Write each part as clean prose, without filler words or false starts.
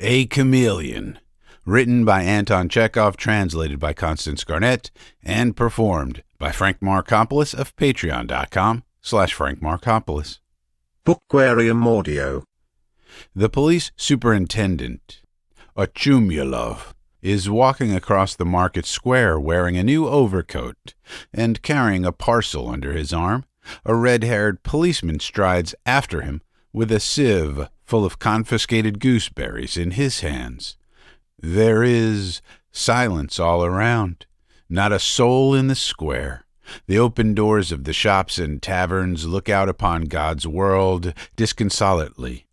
A Chameleon, written by Anton Chekhov, translated by Constance Garnett, and performed by Frank Marcopolos of patreon.com/Frank Marcopolos. Bookquarium Audio. The police superintendent, Ochyumelov, is walking across the market square wearing a new overcoat and carrying a parcel under his arm. A red-haired policeman strides after him with a sieve full of confiscated gooseberries in his hands. There is silence all around, not a soul in the square. The open doors of the shops and taverns look out upon God's world disconsolately,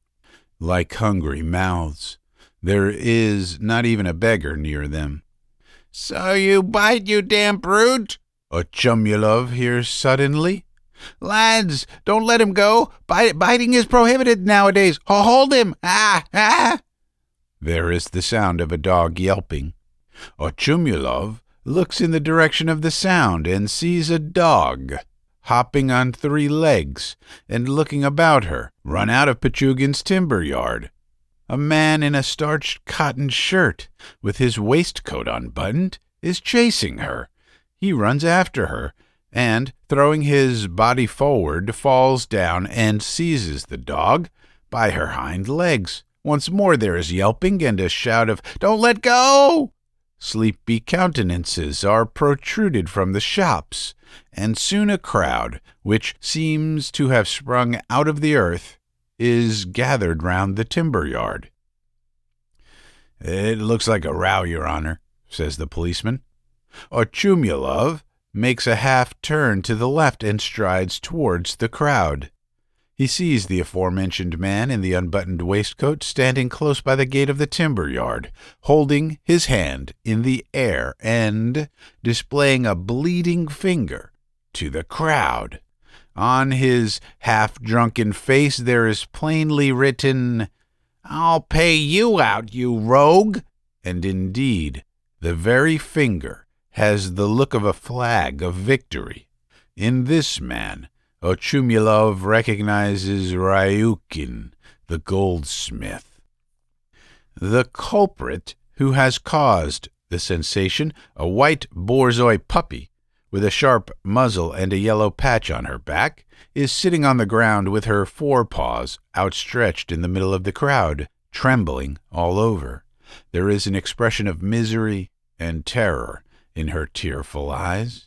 like hungry mouths. There is not even a beggar near them. "So you bite, you damn brute!" Ochyumelov hears suddenly. "Lads, don't let him go. Biting is prohibited nowadays. Hold him! Ah! There is the sound of a dog yelping. Ochyumelov looks in the direction of the sound and sees a dog hopping on 3 legs and looking about her, run out of Khryukin's timber yard. A man in a starched cotton shirt, with his waistcoat unbuttoned, is chasing her. He runs after her, and, throwing his body forward, falls down and seizes the dog by her hind legs. Once more there is yelping and a shout of, "Don't let go!" Sleepy countenances are protruded from the shops, and soon a crowd, which seems to have sprung out of the earth, is gathered round the timber yard. "It looks like a row, Your Honor," says the policeman. Ochyumelov makes a half-turn to the left and strides towards the crowd. He sees the aforementioned man in the unbuttoned waistcoat standing close by the gate of the timber yard, holding his hand in the air and displaying a bleeding finger to the crowd. On his half-drunken face there is plainly written, "I'll pay you out, you rogue!" And indeed, the very finger has the look of a flag of victory. In this man, Ochyumelov recognizes Khryukin, the goldsmith. The culprit who has caused the sensation, a white borzoi puppy with a sharp muzzle and a yellow patch on her back, is sitting on the ground with her forepaws outstretched in the middle of the crowd, trembling all over. There is an expression of misery and terror in her tearful eyes.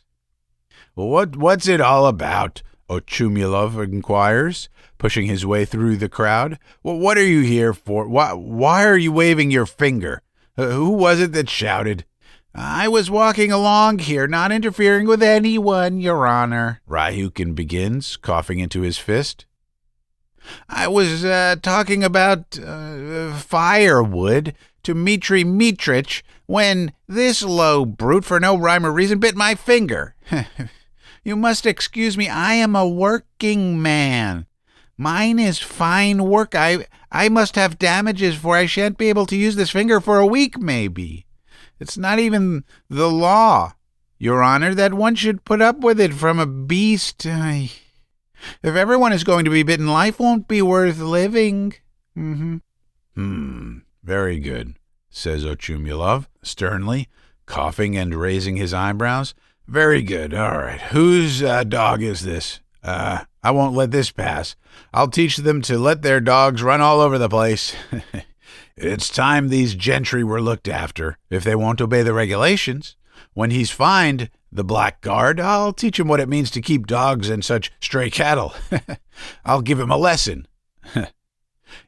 What's it all about?" Ochyumelov inquires, pushing his way through the crowd. "What are you here for? Why are you waving your finger? Who was it that shouted?" "I was walking along here, not interfering with anyone, Your Honor," Khryukin begins, coughing into his fist. "I was talking about firewood to Dmitri Mitrich when this low brute, for no rhyme or reason, bit my finger. You must excuse me, I am a working man. Mine is fine work. I must have damages, for I shan't be able to use this finger for a week, maybe. It's not even the law, Your Honor, that one should put up with it from a beast. If everyone is going to be bitten, life won't be worth living." Very good," says Ochyumelov sternly, coughing and raising his eyebrows. "Very good. All right. Whose dog is this? I won't let this pass. I'll teach them to let their dogs run all over the place. It's time these gentry were looked after, if they won't obey the regulations. When he's fined, the blackguard, I'll teach him what it means to keep dogs and such stray cattle. I'll give him a lesson."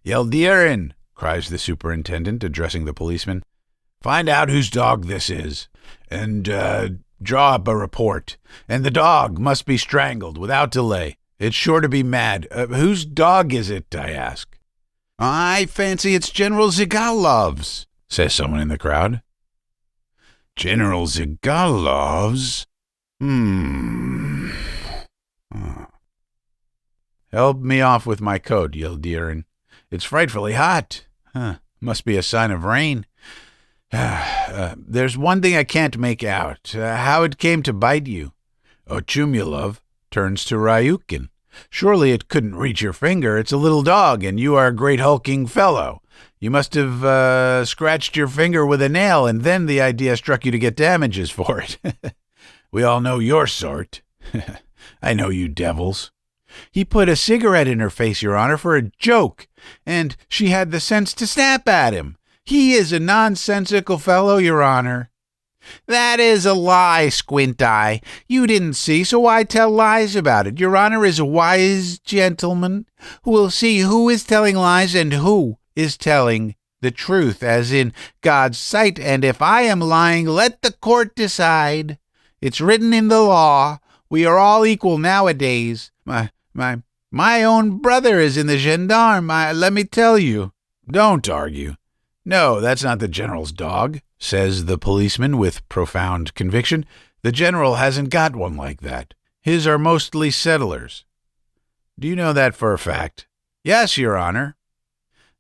"Yeldirin," cries the superintendent, addressing the policeman, "find out whose dog this is, and draw up a report. And the dog must be strangled without delay. It's sure to be mad. Whose dog is it, I ask?" "I fancy it's General Zygalov's," says someone in the crowd. "General Zygalov's? Help me off with my coat, Yeldirin. It's frightfully hot. Must be a sign of rain. There's one thing I can't make out, how it came to bite you." Ochyumelov turns to Khryukin. "Surely it couldn't reach your finger. It's a little dog, and you are a great hulking fellow. You must have scratched your finger with a nail, and then the idea struck you to get damages for it. We all know your sort. I know you devils. He put a cigarette in her face, Your Honor, for a joke, and she had the sense to snap at him. He is a nonsensical fellow, Your Honor. That is a lie, Squint Eye. You didn't see, so why tell lies about it? Your Honor is a wise gentleman who will see who is telling lies and who is telling the truth, as in God's sight, and if I am lying, let the court decide. It's written in the law. We are all equal nowadays. My own brother is in the gendarme, let me tell you. Don't argue. No, that's not the general's dog, says the policeman with profound conviction. The general hasn't got one like that. His are mostly settlers. Do you know that for a fact? Yes, Your Honor.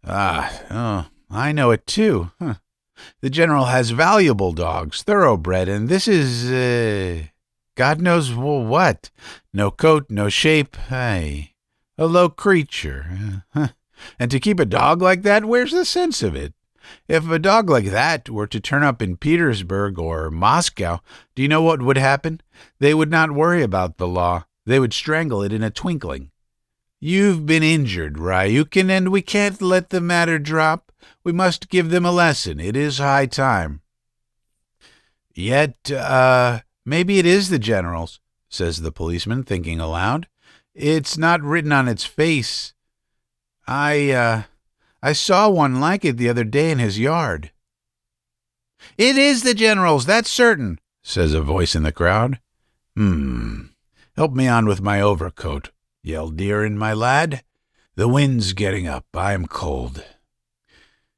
I know it too. The general has valuable dogs, thoroughbred, and this is, God knows what. No coat, no shape, a low creature. And to keep a dog like that, where's the sense of it? If a dog like that were to turn up in Petersburg or Moscow, do you know what would happen? They would not worry about the law. They would strangle it in a twinkling. You've been injured, Khryukin, and we can't let the matter drop. We must give them a lesson. It is high time. Yet, maybe it is the general's, says the policeman, thinking aloud. It's not written on its face. I saw one like it the other day in his yard. It is the general's, that's certain, says a voice in the crowd. Help me on with my overcoat, yelled Deerin, my lad. The wind's getting up. I'm cold.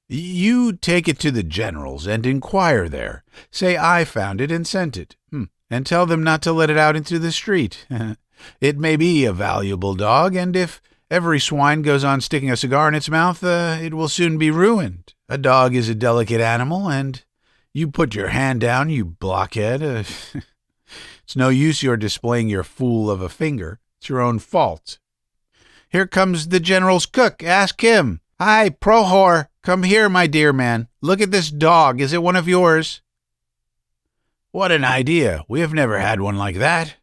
You take it to the general's and inquire there. Say I found it and sent it. And tell them not to let it out into the street. It may be a valuable dog, and if every swine goes on sticking a cigar in its mouth, it will soon be ruined. A dog is a delicate animal, and you put your hand down, you blockhead. It's no use your displaying your fool of a finger. It's your own fault. Here comes the general's cook. Ask him. Hi, Prohor. Come here, my dear man. Look at this dog. Is it one of yours? What an idea. We have never had one like that.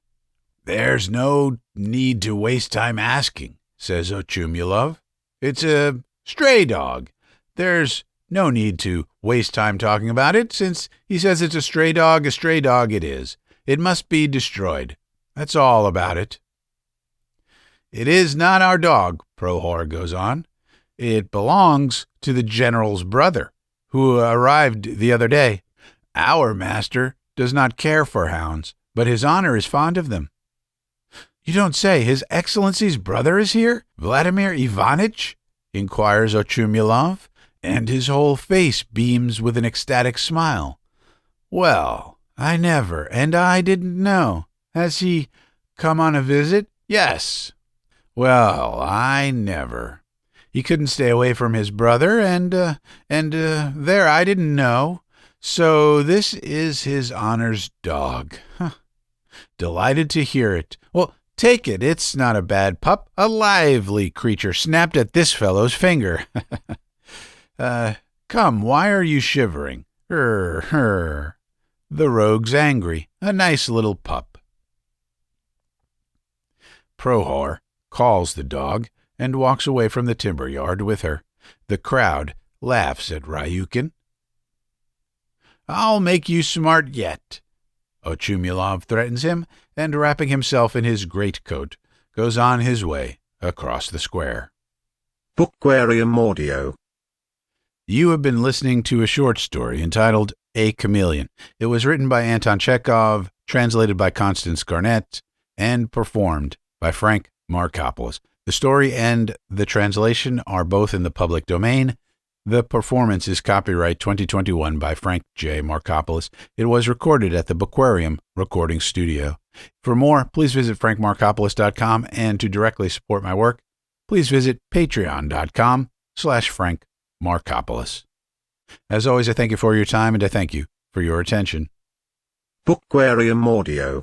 There's no need to waste time asking, says Ochyumelov. It's a stray dog. There's no need to waste time talking about it. Since he says it's a stray dog it is. It must be destroyed. That's all about it. It is not our dog, Prohor goes on. It belongs to the general's brother, who arrived the other day. Our master does not care for hounds, but his honor is fond of them. You don't say His Excellency's brother is here? Vladimir Ivanitch? Inquires Ochyumelov, and his whole face beams with an ecstatic smile. Well, I never, and I didn't know. Has he come on a visit? Yes. Well, I never. He couldn't stay away from his brother, and there, I didn't know. So this is his honor's dog. Delighted to hear it. Well, take it. It's not a bad pup. A lively creature snapped at this fellow's finger. Come, why are you shivering? The rogue's angry. A nice little pup. Prohor calls the dog and walks away from the timber yard with her. The crowd laughs at Khryukin. I'll make you smart yet, Ochyumelov threatens him, and wrapping himself in his greatcoat, goes on his way across the square. Bookwarium Audio. You have been listening to a short story entitled A Chameleon. It was written by Anton Chekhov, translated by Constance Garnett, and performed by Frank Marcopolos. The story and the translation are both in the public domain. The performance is copyright 2021 by Frank J. Marcopolos. It was recorded at the Bookwarium Recording Studio. For more, please visit frankmarcopolos.com, and to directly support my work, please visit patreon.com/Frank Marcopolos. As always, I thank you for your time, and I thank you for your attention. Bookwarium Audio.